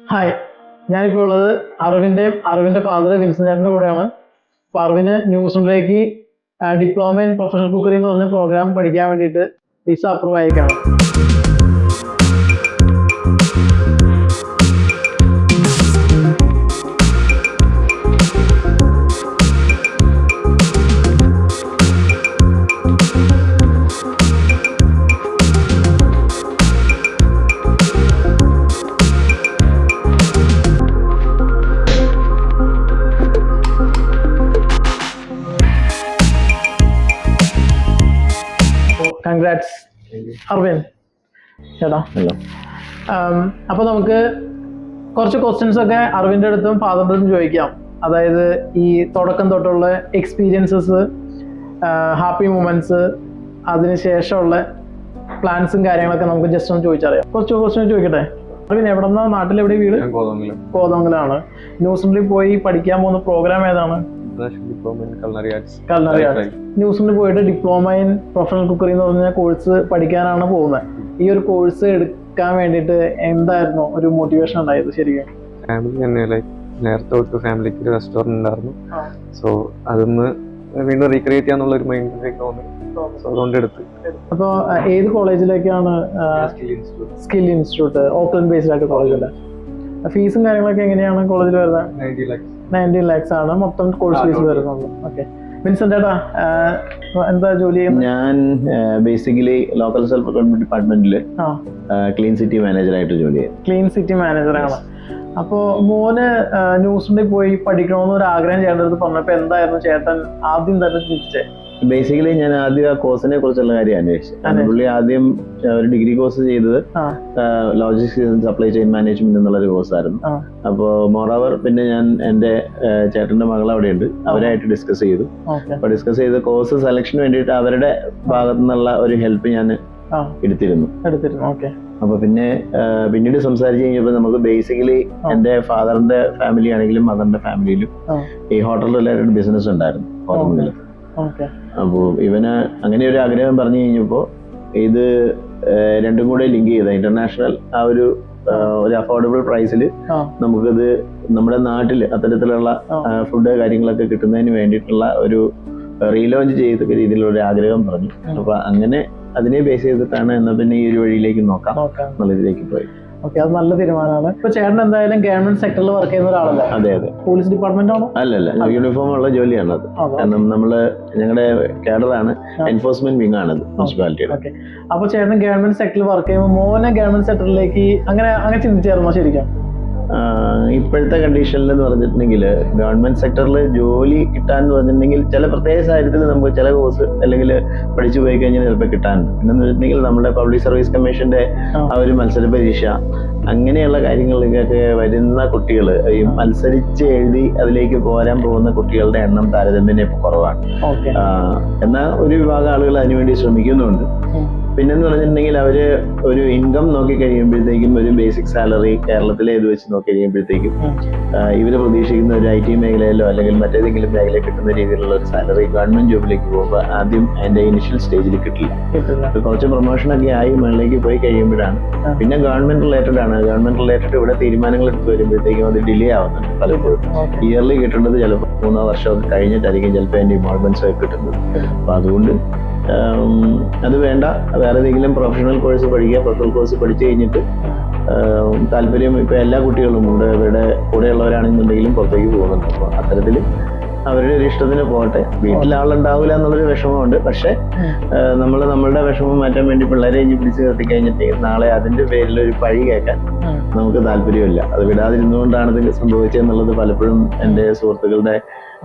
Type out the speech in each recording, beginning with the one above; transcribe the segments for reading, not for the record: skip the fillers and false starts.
Hi, ഞാനിപ്പോൾ ഉള്ളത് അറിവിന്റെ ഫാദർ വിൻസെന്റിന്റെ കൂടെയാണ്. അപ്പൊ അറിവിന് ന്യൂസിലേക്ക് ഡിപ്ലോമ ഇൻ പ്രൊഫഷണൽ കുക്കറി എന്ന് പറഞ്ഞ പ്രോഗ്രാം പഠിക്കാൻ വേണ്ടിയിട്ട് വിസ അപ്രൂവ് അയക്കണം. കൺഗ്രാറ്റ്സ് അർവിൻ ചേട്ടാ. അപ്പൊ നമുക്ക് കുറച്ച് ക്വസ്റ്റ്യൻസ് ഒക്കെ അറിവിന്റെ അടുത്തും ഫാദറിന്റെ അടുത്തും ചോദിക്കാം. അതായത് ഈ തുടക്കം തൊട്ടുള്ള എക്സ്പീരിയൻസസ്, ഹാപ്പി മൂമെന്റ്സ്, അതിനുശേഷമുള്ള പ്ലാൻസും കാര്യങ്ങളൊക്കെ നമുക്ക് ജസ്റ്റ് ഒന്ന് ചോദിച്ചറിയാം. കുറച്ച് ക്വസ്റ്റ്യൻ ചോദിക്കട്ടെ. അറിവിൻ എവിടെന്നാ, നാട്ടിലെവിടെ വീട്? കോതമംഗലാണ്. ന്യൂസിലൻഡിൽ പോയി പഠിക്കാൻ പോകുന്ന പ്രോഗ്രാം ഏതാണ്? ന്യൂസിലൻഡിൽ പോയിട്ട് ഡിപ്ലോമ ഇൻ പ്രൊഫഷണൽ കുക്കറി എന്ന് പറഞ്ഞ കോഴ്സ് പഠിക്കാനാണ് പോകുന്നത്. ഈ ഒരു കോഴ്സ് എടുക്കാൻ വേണ്ടിയിട്ട് എന്തായിരുന്നു ഒരു മോട്ടിവേഷൻ ഉണ്ടായത്? ശരിക്കും നേരത്തെ തൊട്ട് ഫാമിലിക്ക് ഒരു റെസ്റ്റോറന്റ് ഉണ്ടായിരുന്നു. സോ അതൊന്ന് വീണ്ടും റീക്രിയേറ്റ് ചെയ്യാന്നുള്ള ഒരു മൈൻഡ് തോന്നി. അതുകൊണ്ട് എടുത്ത്. അപ്പൊ ഏത് കോളേജിലേക്കാണ്? സ്കിൽ ഇൻസ്റ്റിറ്റ്യൂട്ട്, ഓക്ലൻഡ് ബേസ്ഡ് ആയിട്ട് കോളേജല്ലേ? ഫീസും കാര്യങ്ങളൊക്കെ എങ്ങനെയാണ് കോളേജിൽ വരുന്നത്? 19 lakhs ആണ് മൊത്തം കോഴ്സ് ഫീസ് വരുന്നത്. ഓക്കെ, വിൻസെന്റ് ചേട്ടാ എന്താ ജോലി ചെയ്യുന്നത്? ഞാൻ ബേസിക്കലി ലോക്കൽ സെൽഫ് ഗവൺമെന്റ് ഡിപ്പാർട്ട്മെന്റില് ക്ലീൻ സിറ്റി മാനേജറായിട്ട് ജോലി ചെയ്യും. ക്ലീൻ സിറ്റി മാനേജറാണ്. അപ്പോ മോന് ന്യൂസിലൻഡിൽ പോയി പഠിക്കണമെന്ന് ഒരു ആഗ്രഹം ചേട്ടൻ പറഞ്ഞപ്പോ എന്തായിരുന്നു ചേട്ടൻ ആദ്യം തന്നെ ചിന്തിച്ചേ? ബേസിക്കലി ഞാൻ ആദ്യം ആ കോഴ്സിനെ കുറിച്ചുള്ള കാര്യം അന്വേഷിച്ചു. പുള്ളി ആദ്യം ഒരു ഡിഗ്രി കോഴ്സ് ചെയ്തത് ലോജിസ്റ്റിക്സ് സപ്ലൈ ചെയിൻ മാനേജ്മെന്റ് എന്നുള്ള ഒരു കോഴ്സായിരുന്നു. അപ്പോൾ മോറോവർ പിന്നെ ഞാൻ എൻ്റെ ചേട്ടന്റെ മകൾ അവിടെ ഉണ്ട്, അവരായിട്ട് ഡിസ്കസ് ചെയ്തു. അപ്പൊ ഡിസ്കസ് ചെയ്ത് കോഴ്സ് സെലക്ഷന് വേണ്ടിയിട്ട് അവരുടെ ഭാഗത്തു നിന്നുള്ള ഒരു ഹെൽപ്പ് ഞാൻ എടുത്തിരുന്നു. അപ്പൊ പിന്നീട് സംസാരിച്ച് കഴിഞ്ഞപ്പോൾ നമുക്ക് ബേസിക്കലി എന്റെ ഫാദറിന്റെ ഫാമിലി ആണെങ്കിലും മദറിന്റെ ഫാമിലിയിലും ഈ ഹോട്ടൽ റിലേറ്റഡ് ബിസിനസ് ഉണ്ടായിരുന്നു കോതമംഗലത്ത്. അപ്പോൾ ഇവന് അങ്ങനെ ഒരു ആഗ്രഹം പറഞ്ഞു കഴിഞ്ഞപ്പോൾ ഇത് രണ്ടും കൂടെ ലിങ്ക് ചെയ്ത ഇന്റർനാഷണൽ ആ ഒരു അഫോർഡബിൾ പ്രൈസിൽ നമുക്കിത് നമ്മുടെ നാട്ടിൽ അത്തരത്തിലുള്ള ഫുഡ് കാര്യങ്ങളൊക്കെ കിട്ടുന്നതിന് വേണ്ടിയിട്ടുള്ള ഒരു റീലോഞ്ച് ചെയ്ത രീതിയിലുള്ള ഒരു ആഗ്രഹം പറഞ്ഞു. അപ്പൊ അങ്ങനെ അതിനെ ബേസ് ചെയ്തിട്ടാണ് എന്നാ പിന്നെ ഈ ഒരു വഴിയിലേക്ക് നോക്കാം എന്നുള്ള ഇതിലേക്ക് പോയി. ഓക്കെ, അത് നല്ല തീരുമാനമാണ്. ഇപ്പൊ ചേട്ടൻ എന്തായാലും ഗവൺമെന്റ് സെക്ടറിൽ വർക്ക് ചെയ്യുന്ന ഒരാളല്ലേ? അതെ അതെ. പോലീസ് ഡിപ്പാർട്ട്മെന്റ് ആണോ? അല്ലല്ല, യൂണിഫോം ഉള്ള ജോലിയാണ് അത്. കാരണം നമ്മള് ഞങ്ങളുടെ കേഡറാണ്, എൻഫോഴ്സ്മെന്റ് വിങ് ആണ് മുനിസിപ്പാലിറ്റിയുടെ. ഓക്കെ, അപ്പൊ ചേട്ടൻ ഗവൺമെന്റ് സെക്ടറിൽ വർക്ക് ചെയ്യുമ്പോൾ മോനെ ഗവൺമെന്റ് സെക്ടറിലേക്ക് അങ്ങനെ ചിന്തിച്ചായിരുന്നോ ശരിക്കും? ഇപ്പോഴത്തെ കണ്ടീഷനിൽ എന്ന് പറഞ്ഞിട്ടുണ്ടെങ്കിൽ ഗവൺമെന്റ് സെക്ടറിൽ ജോലി കിട്ടാന്ന് പറഞ്ഞിട്ടുണ്ടെങ്കിൽ ചില പ്രത്യേക സാഹചര്യത്തിൽ നമുക്ക് ചില കോഴ്സ് അല്ലെങ്കിൽ പഠിച്ചു പോയി കഴിഞ്ഞാൽ ചിലപ്പോൾ കിട്ടാനുണ്ട്. പിന്നെന്ന് വെച്ചിട്ടുണ്ടെങ്കിൽ നമ്മുടെ പബ്ലിക് സർവീസ് കമ്മീഷന്റെ ആ ഒരു മത്സര പരീക്ഷ അങ്ങനെയുള്ള കാര്യങ്ങളിലേക്കൊക്കെ വരുന്ന കുട്ടികൾ, ഈ മത്സരിച്ച് എഴുതി അതിലേക്ക് പോരാൻ പോകുന്ന കുട്ടികളുടെ എണ്ണം താരതമ്യേന ഇപ്പോൾ കുറവാണ്. എന്നാൽ ഒരു വിഭാഗം ആളുകൾ അതിനുവേണ്ടി ശ്രമിക്കുന്നുണ്ട്. പിന്നെന്ന് പറഞ്ഞിട്ടുണ്ടെങ്കിൽ അവര് ഒരു ഇൻകം നോക്കി കഴിയുമ്പോഴത്തേക്കും ഒരു ബേസിക് സാലറി കേരളത്തിലെ ഇത് വെച്ച് നോക്കി കഴിയുമ്പോഴത്തേക്കും ഇവര് പ്രതീക്ഷിക്കുന്ന ഒരു IT മേഖലയിലോ അല്ലെങ്കിൽ മറ്റേതെങ്കിലും മേഖലയിൽ കിട്ടുന്ന രീതിയിലുള്ള ഒരു സാലറി ഗവൺമെന്റ് ജോബിലേക്ക് പോകുമ്പോൾ ആദ്യം അതിന്റെ ഇനിഷ്യൽ സ്റ്റേജിൽ കിട്ടില്ല. കുറച്ച് പ്രൊമോഷനൊക്കെ ആയി മുകളിലേക്ക് പോയി കഴിയുമ്പോഴാണ് പിന്നെ ഗവൺമെന്റ് റിലേറ്റഡ് ആണ്. ഗവൺമെന്റ് റിലേറ്റഡ് ഇവിടെ തീരുമാനങ്ങൾ എടുത്ത് വരുമ്പോഴത്തേക്കും അത് ഡിലേ ആവുന്നുണ്ട് പലപ്പോഴും. ഇയർലി കിട്ടേണ്ടത് ചിലപ്പോൾ 3 വർഷം കഴിഞ്ഞിട്ടായിരിക്കും ചിലപ്പോൾ അതിന്റെ ഇൻവോൾവ്മെന്റ്സ് ഒക്കെ കിട്ടുന്നത്. അപ്പൊ അതുകൊണ്ട് അത് വേണ്ട, വേറെ ഏതെങ്കിലും പ്രൊഫഷണൽ കോഴ്സ് പഠിക്കുക. പ്രൊഫഷണൽ കോഴ്സ് പഠിച്ചു കഴിഞ്ഞിട്ട് താല്പര്യം ഇപ്പൊ എല്ലാ കുട്ടികളും ഉണ്ട്, ഇവരുടെ കൂടെയുള്ളവരാണെന്നുണ്ടെങ്കിലും പുറത്തേക്ക് പോകുന്നുണ്ട്. അപ്പൊ അത്തരത്തിൽ അവരുടെ ഒരു ഇഷ്ടത്തിന് പോകട്ടെ. വീട്ടിലാളുണ്ടാവില്ല എന്നുള്ളൊരു വിഷമമുണ്ട്. പക്ഷെ നമ്മളുടെ വിഷമം മാറ്റാൻ വേണ്ടി പിള്ളേരെ ഇനി പിടിച്ചു നിർത്തി കഴിഞ്ഞിട്ട് നാളെ അതിന്റെ പേരിൽ ഒരു പഴി കേൾക്കാൻ നമുക്ക് താല്പര്യമില്ല. അത് വിടാതിരുന്നുകൊണ്ടാണ് ഇത് സംഭവിച്ചതെന്നുള്ളത് പലപ്പോഴും എൻ്റെ സുഹൃത്തുക്കളുടെ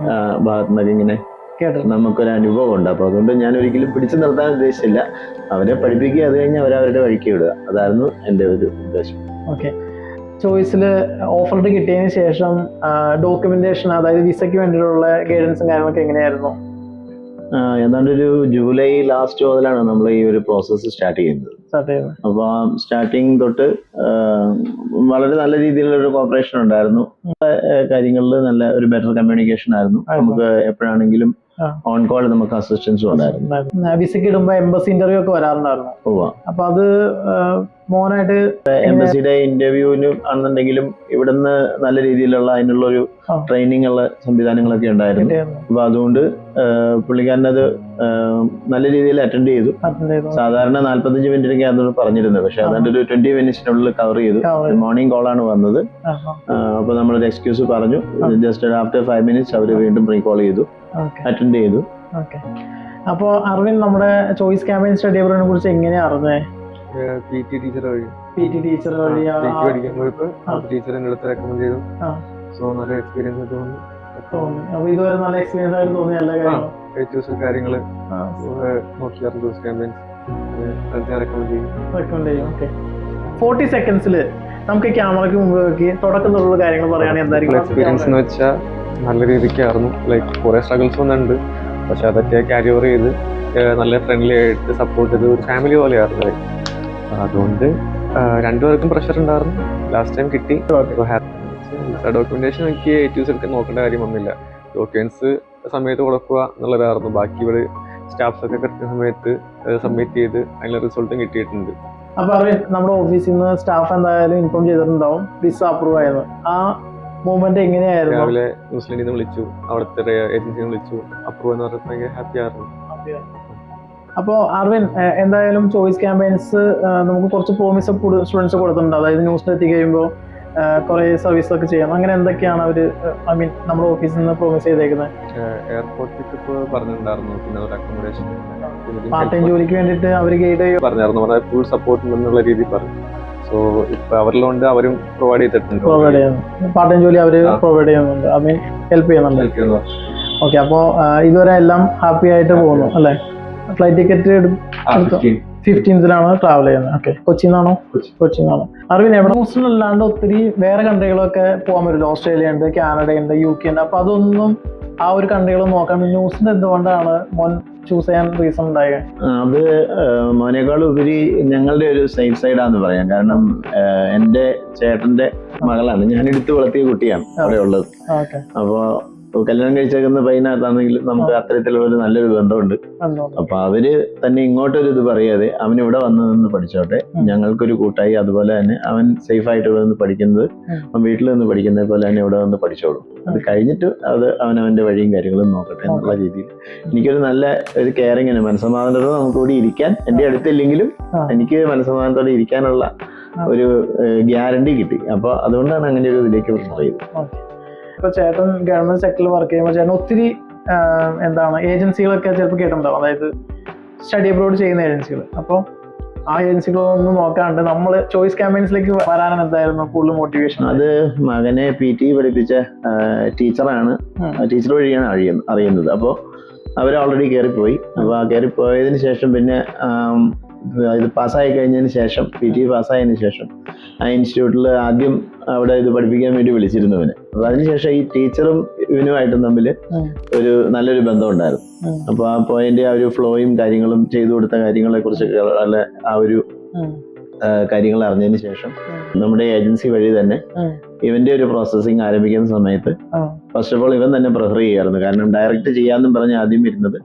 ഭാഗത്തു നിന്നൊക്കെ ഇങ്ങനെ നമുക്കൊരു അനുഭവം ഉണ്ട്. അപ്പൊ അതുകൊണ്ട് ഞാൻ ഒരിക്കലും പിടിച്ചു നിർത്താൻ ഉദ്ദേശിച്ചില്ല. അവരെ പഠിപ്പിക്കുക, അത് കഴിഞ്ഞ് അവരവരുടെ വഴിക്ക് വിടുക. അതായിരുന്നു എൻ്റെ ഒരു ഉദ്ദേശം. ഓക്കെ, ചോയ്സിൽ ഓഫർ കിട്ടിയതിന് ശേഷം ഡോക്യുമെന്റേഷൻ, അതായത് വിസയ്ക്ക് വേണ്ടിയിട്ടുള്ള ഗൈഡൻസും കാര്യങ്ങളൊക്കെ എങ്ങനെയായിരുന്നു? ഏതാണ്ട് ഒരു ജൂലൈ ലാസ്റ്റ് മുതലാണ് നമ്മൾ ഈ ഒരു പ്രോസസ്സ് സ്റ്റാർട്ട് ചെയ്യുന്നത്. അപ്പൊ സ്റ്റാർട്ടിങ് തൊട്ട് വളരെ നല്ല രീതിയിലുള്ള ഒരു കോപ്പറേഷൻ ഉണ്ടായിരുന്നു. കാര്യങ്ങളിൽ നല്ല ഒരു ബെറ്റർ കമ്മ്യൂണിക്കേഷൻ ആയിരുന്നു. നമുക്ക് എപ്പോഴാണെങ്കിലും ഓൺ കോൾ നമുക്ക് അസിസ്റ്റൻസും ഉണ്ടായിരുന്നു. വിസയ്ക്ക് ഇടുമ്പോ എംബസി ഇന്റർവ്യൂ ഒക്കെ വരാറുണ്ടായിരുന്നു. അപ്പൊ അത് മോനായിട്ട് എംബസിയുടെ ഇന്റർവ്യൂവിന് ആണെന്നുണ്ടെങ്കിലും ഇവിടുന്ന് നല്ല രീതിയിലുള്ള അതിനുള്ള ഒരു ട്രെയിനിങ് ഉള്ള സംവിധാനങ്ങളൊക്കെ ഉണ്ടായിരുന്നു. അപ്പൊ അതുകൊണ്ട് പുള്ളിക്കാരനത് നല്ല രീതിയിൽ അറ്റൻഡ് ചെയ്തു. സാധാരണ 45 മിനിറ്റിനൊക്കെ അതൊന്ന് പറഞ്ഞിരുന്നത്, പക്ഷെ അതുകൊണ്ട് ഒരു 20 മിനിറ്റ്സിനുള്ളിൽ കവർ ചെയ്തു. മോർണിംഗ് കോളാണ് വന്നത്. അപ്പൊ നമ്മളൊരു എക്സ്ക്യൂസ് പറഞ്ഞു. ജസ്റ്റ് ആഫ്റ്റർ 5 മിനിറ്റ്സ് അവർ വീണ്ടും റീകോൾ ചെയ്തു, അറ്റൻഡ് ചെയ്തു. അപ്പോ അർവിൻ നമ്മുടെ ചോയ്സ് ക്യാമ്പയിൻ സ്റ്റഡി അബ്രോഡിനെ കുറിച്ച് എങ്ങനെയാ അറിഞ്ഞേ? PT ടീച്ചർ വഴി. ടീച്ചർ വഴി ടീച്ചർ എൻ്റെ അടുത്ത് റെക്കമെൻഡ് ചെയ്തു. സോ നല്ല എക്സ്പീരിയൻസ് ആയിട്ട് തോന്നി. അപ്പൊ ഇതുവരെ നല്ല എക്സ്പീരിയൻസ് ആയിട്ട് തോന്നിയ എല്ലാ കാര്യങ്ങള് നോക്കിയായിരുന്നു. ചോയ്സ് ക്യാമ്പയിൻസ് റെക്കമെൻഡ് ചെയ്യും. 40 സെക്കൻഡ്സിൽ നമുക്ക് ക്യാമറയ്ക്ക് മുമ്പ് നോക്കി തുടക്കത്തിലുള്ള കാര്യങ്ങൾ പറയുകയാണെങ്കിൽ എന്തായിരിക്കും എക്സ്പീരിയൻസ് എന്ന് വെച്ചാൽ നല്ല രീതിക്കായിരുന്നു. ലൈക്ക് കുറെ സ്ട്രഗിൾസ് വന്നിട്ടുണ്ട്, പക്ഷെ അതൊക്കെ ക്യാരി ഓവർ ചെയ്ത് നല്ല ഫ്രണ്ട്ലി ആയിട്ട് സപ്പോർട്ട് ചെയ്ത് ഒരു ഫാമിലി പോലെയായിരുന്നു. അതുകൊണ്ട് രണ്ടുപേർക്കും പ്രഷർ ഉണ്ടായിരുന്നു. ലാസ്റ്റ് ടൈം കിട്ടി. ഡോക്യുമെന്റേഷൻ എനിക്ക് ഏറ്റവും നോക്കേണ്ട കാര്യം വന്നില്ല. ഡോക്യുമെന്റ്സ് സമയത്ത് കൊടുക്കുക എന്നുള്ളതായിരുന്നു. ബാക്കി ഇവിടെ സ്റ്റാഫ്സ് ഒക്കെ കൃത്യ സമയത്ത് സബ്മിറ്റ് ചെയ്ത് അതിനുള്ള റിസൾട്ടും കിട്ടിയിട്ടുണ്ട്. അപ്പൊ നമ്മുടെ ഓഫീസിൽ നിന്ന് സ്റ്റാഫ് എന്തായാലും ഇൻഫോം ചെയ്തിട്ടുണ്ടാവും വിസ അപ്രൂവ് ആയത്. ആ മൂവ്മെന്റ് എങ്ങനെയായിരുന്നു? രാവിലെ ന്യൂസിലൻഡിൽ നിന്ന് വിളിച്ചു, അവിടുത്തെ ഏജൻസിനെ വിളിച്ചു, അപ്രൂവ് എന്ന് പറഞ്ഞപ്പോൾ ഭയങ്കര ഹാപ്പി ആയിരുന്നു. അപ്പോൾ അർവിൻ, എന്തായാലും ചോയ്സ് ക്യാമ്പയിൻസ് നമുക്ക് കുറച്ച് പ്രോമിസ് സ്റ്റുഡൻസ് കൊടുത്തിട്ടുണ്ട്. അതായത് ന്യൂസിൽ എത്തി കഴിയുമ്പോൾ കുറെ സർവീസ് ഒക്കെ ചെയ്യണം. അങ്ങനെ എന്തൊക്കെയാണ് അവര് നമ്മുടെ ഓഫീസിൽ നിന്ന് പ്രോമിസ് ചെയ്തേക്കുന്നത്? എയർപോർട്ടിൽ പറഞ്ഞിട്ടുണ്ടായിരുന്നു. പിന്നെ അക്കോമഡേഷൻ, പാർട്ട് ടൈം ജോലിക്ക് വേണ്ടിയിട്ട് അവർ ഗൈഡ് പറഞ്ഞായിരുന്നു. അതായത് ഫുൾ സപ്പോർട്ട് എന്നുള്ള രീതിയിൽ പറഞ്ഞു. സോ ഇപ്പൊ അവരിലുണ്ട്, അവരും പ്രൊവൈഡ് ചെയ്തിട്ടുണ്ട്. പാർട്ട് ടൈം ജോലി അവര് പ്രൊവൈഡ് ചെയ്യുന്നുണ്ട്, ഐ മീൻ ഹെൽപ്പ് ചെയ്യുന്നുണ്ട്. ഓക്കെ, അപ്പോൾ ഇതുവരെ എല്ലാം ഹാപ്പി ആയിട്ട് പോകുന്നു അല്ലേ? ഫ്ലൈറ്റ് ടിക്കറ്റ് 15th ട്രാവൽ ചെയ്യുന്നത്. ഓക്കെ, കൊച്ചിന്നാണോ? കൊച്ചിന്നാണോ. അർവിൻ, എവിടെ ന്യൂസിലല്ലാണ്ട് ഒത്തിരി വേറെ കൺട്രികളൊക്കെ പോകാൻ പറ്റില്ല. ഓസ്ട്രേലിയ ഉണ്ട്, കാനഡ ഉണ്ട്, UK ഉണ്ട്. അപ്പൊ അതൊന്നും ആ ഒരു കൺട്രികൾ നോക്കാൻ ന്യൂസിൽ എന്തുകൊണ്ടാണ് മോൻ ചൂസ് ചെയ്യാൻ റീസൺ ഉണ്ടായത്? അത് മോനേക്കാൾ ഉപരി ഞങ്ങളുടെ ഒരു സേഫ് സൈഡാന്ന് പറയാം. കാരണം എൻ്റെ ചേട്ടന്റെ മകളാണ്, ഞാൻ എടുത്തു വളർത്തിയ കുട്ടിയാണ് അവിടെ ഉള്ളത്. അപ്പോ കല്യാണം കഴിച്ചേക്കുന്ന പയ്യനകത്താണെങ്കിലും നമുക്ക് അത്തരത്തിലുള്ള നല്ലൊരു ബന്ധമുണ്ട്. അപ്പൊ അവര് തന്നെ ഇങ്ങോട്ടൊരു ഇത് പറയാതെ അവൻ ഇവിടെ വന്ന് നിന്ന് പഠിച്ചോട്ടെ, ഞങ്ങൾക്കൊരു കൂട്ടായി. അതുപോലെ തന്നെ അവൻ സേഫ് ആയിട്ട് ഇവിടെ നിന്ന് പഠിക്കുന്നത് അവൻ വീട്ടിൽ നിന്ന് പഠിക്കുന്നത് പോലെ തന്നെ ഇവിടെ വന്ന് പഠിച്ചോളും. അത് കഴിഞ്ഞിട്ട് അത് അവനവന്റെ വഴിയും കാര്യങ്ങളും നോക്കട്ടെ എന്നുള്ള രീതിയിൽ എനിക്കൊരു നല്ല ഒരു കെയറിങ്ങിന്, മനസ്സമാധാനത്തോടെ നമുക്ക് കൂടി ഇരിക്കാൻ, എന്റെ അടുത്തില്ലെങ്കിലും എനിക്ക് മനസ്സമാധാനത്തോടെ ഇരിക്കാനുള്ള ഒരു ഗ്യാരണ്ടി കിട്ടി. അപ്പൊ അതുകൊണ്ടാണ് അങ്ങനെ ഒരു ഇതിലേക്ക് പറയുന്നത്. ഇപ്പൊ ചേട്ടൻ ഗവൺമെന്റ് സെക്ടറിൽ വർക്ക് ചെയ്യുമ്പോൾ ചേട്ടൻ ഒത്തിരി ഏജൻസികളൊക്കെ ചിലപ്പോൾ കേട്ടിട്ടുണ്ടാവും. അതായത് സ്റ്റഡി അബ്രോഡ് ചെയ്യുന്ന ഏജൻസികൾ. അപ്പോൾ ആ ഏജൻസികളൊന്നും നോക്കാണ്ട് നമ്മൾ ചോയ്സ് ക്യാമ്പയിൻസിലേക്ക് വരാനാണ് എന്തായിരുന്നു കൂടുതൽ മോട്ടിവേഷൻ? അത് മകനെ PT പഠിപ്പിച്ച ടീച്ചറാണ്, ടീച്ചർ വഴിയാണ് അറിയുന്നത്. അപ്പോൾ അവർ ഓൾറെഡി കയറിപ്പോയി. അപ്പോൾ ആ കയറിപ്പോയതിന് ശേഷം പിന്നെ ഇത് പാസ്സായി കഴിഞ്ഞതിന് ശേഷം, PT പാസ്സായതിനു ശേഷം ആ ഇൻസ്റ്റിറ്റ്യൂട്ടിൽ ആദ്യം അവിടെ ഇത് പഠിപ്പിക്കാൻ വേണ്ടി വിളിച്ചിരുന്നവന്. അപ്പൊ അതിനുശേഷം ഈ ടീച്ചറും ഇവനുമായിട്ടും തമ്മിൽ ഒരു നല്ലൊരു ബന്ധം ഉണ്ടായിരുന്നു. അപ്പൊ ആ പോയിന്റ് ആ ഒരു ഫ്ലോയും കാര്യങ്ങളും ചെയ്തു കൊടുത്ത കാര്യങ്ങളെ കുറിച്ച് ആ ഒരു കാര്യങ്ങൾ അറിഞ്ഞതിന് ശേഷം നമ്മുടെ ഏജൻസി വഴി തന്നെ ഇവന്റെ ഒരു പ്രോസസ്സിങ് ആരംഭിക്കുന്ന സമയത്ത് ഫസ്റ്റ് ഓഫ് ഓൾ ഇവൻ തന്നെ പ്രിഫർ ചെയ്യായിരുന്നു. കാരണം ഡയറക്റ്റ് ചെയ്യാന്നും പറഞ്ഞ് ആദ്യം വരുന്നത്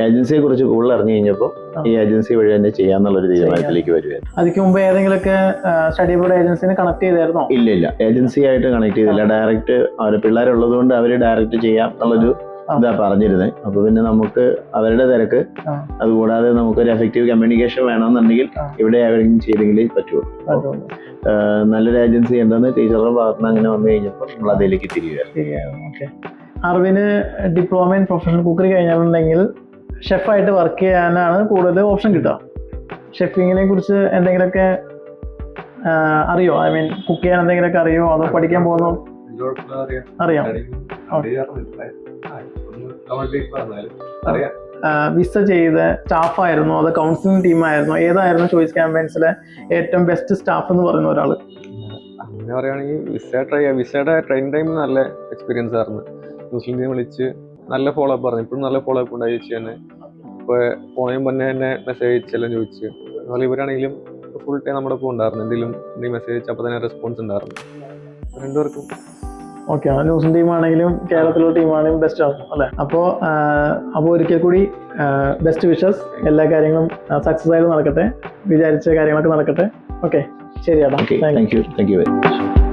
ഏജൻസിയെ കുറിച്ച് കൂടുതൽ അറിഞ്ഞു കഴിഞ്ഞപ്പോൾ ഈ ഏജൻസി വഴി തന്നെ ചെയ്യാന്നുള്ളൊരു തീരുമാനത്തിലേക്ക് വരുമായിരുന്നു. അതിന് മുമ്പ് ഏതെങ്കിലുമൊക്കെ സ്റ്റഡി അബ്രോഡ് ഏജൻസിനെ കണക്ട് ചെയ്തായിരുന്നോ? ഇല്ല, ഏജൻസി ആയിട്ട് കണക്ട് ചെയ്തില്ല. ഡയറക്റ്റ് അവരെ പിള്ളേരുള്ളത് കൊണ്ട് അവര് ഡയറക്റ്റ് ചെയ്യാം എന്നുള്ളൊരു ഇതാ പറഞ്ഞിരുന്നത്. അപ്പൊ പിന്നെ നമുക്ക് അവരുടെ തിരക്ക്, അതുകൂടാതെ നമുക്കൊരു എഫക്റ്റീവ് കമ്മ്യൂണിക്കേഷൻ വേണമെന്നുണ്ടെങ്കിൽ ഇവിടെ എവിടെയെങ്കിലും ചെയ്തെങ്കിലേ പറ്റുള്ളൂ. നല്ലൊരു ഏജൻസി ഉണ്ടെന്ന് ടീച്ചറുടെ ഭാഗത്തുനിന്ന് അങ്ങനെ വന്നു കഴിഞ്ഞപ്പോൾ നമ്മൾ അതിലേക്ക് തിരികെ. അർവിന് ഡിപ്ലോമ ഇൻ പ്രൊഫഷണൽ കുക്കറി കഴിഞ്ഞിട്ടുണ്ടെങ്കിൽ ഷെഫായിട്ട് വർക്ക് ചെയ്യാനാണ് കൂടുതൽ ഓപ്ഷൻ കിട്ടുക. ഷെഫിങ്ങിനെ കുറിച്ച് എന്തെങ്കിലുമൊക്കെ അറിയോ? ഐ മീൻ കുക്ക് ചെയ്യാൻ എന്തെങ്കിലുമൊക്കെ അറിയോ? അതോ പഠിക്കാൻ പോകുന്നു? അറിയാം. വിസ ചെയ്ത സ്റ്റാഫായിരുന്നു, അത് കൗൺസിലിംഗ് ടീമായിരുന്നു? ഏതായിരുന്നു ചോയ്സ് ക്യാമ്പയിൻസിലെ ഏറ്റവും ബെസ്റ്റ് സ്റ്റാഫ് എന്ന് പറയുന്ന ഒരാള്? അങ്ങനെ പറയുകയാണെങ്കിൽ വിസയുടെ ട്രെയിൻ ടൈമിൽ നല്ല എക്സ്പീരിയൻസ് ആയിരുന്നു. ന്യൂസിലൻഡിൽ വിളിച്ച് നല്ല ഫോളോ അപ്പ് പറഞ്ഞു. ഇപ്പോഴും നല്ല ഫോളോ അപ്പ് ഉണ്ടായി ചേച്ചി തന്നെ. ഇപ്പോൾ ഫോണിൽ തന്നെ എന്നെ മെസ്സേജ് അയച്ചെല്ലാം ചോദിച്ചു. അതുപോലെ ഇവരാണെങ്കിലും ഫുൾ ടൈം നമ്മുടെ ഒപ്പം ഉണ്ടായിരുന്നു. എന്തെങ്കിലും മെസ്സേജ് അയച്ചാൽ അപ്പോൾ തന്നെ റെസ്പോൺസ് ഉണ്ടായിരുന്നു. രണ്ടുപേർക്കും ഓക്കെ, ന്യൂസിൻ ടീമാണെങ്കിലും കേരളത്തിലുള്ള ടീമാണെങ്കിലും ബെസ്റ്റ് ആണ് അല്ലേ? അപ്പോൾ ഒരിക്കൽ കൂടി ബെസ്റ്റ് വിഷസ്. എല്ലാ കാര്യങ്ങളും സക്സസ് ആയിട്ട് നടക്കട്ടെ, വിചാരിച്ച കാര്യങ്ങളൊക്കെ നടക്കട്ടെ. ഓക്കെ, ശരി ചേട്ടാ. Thank you very much.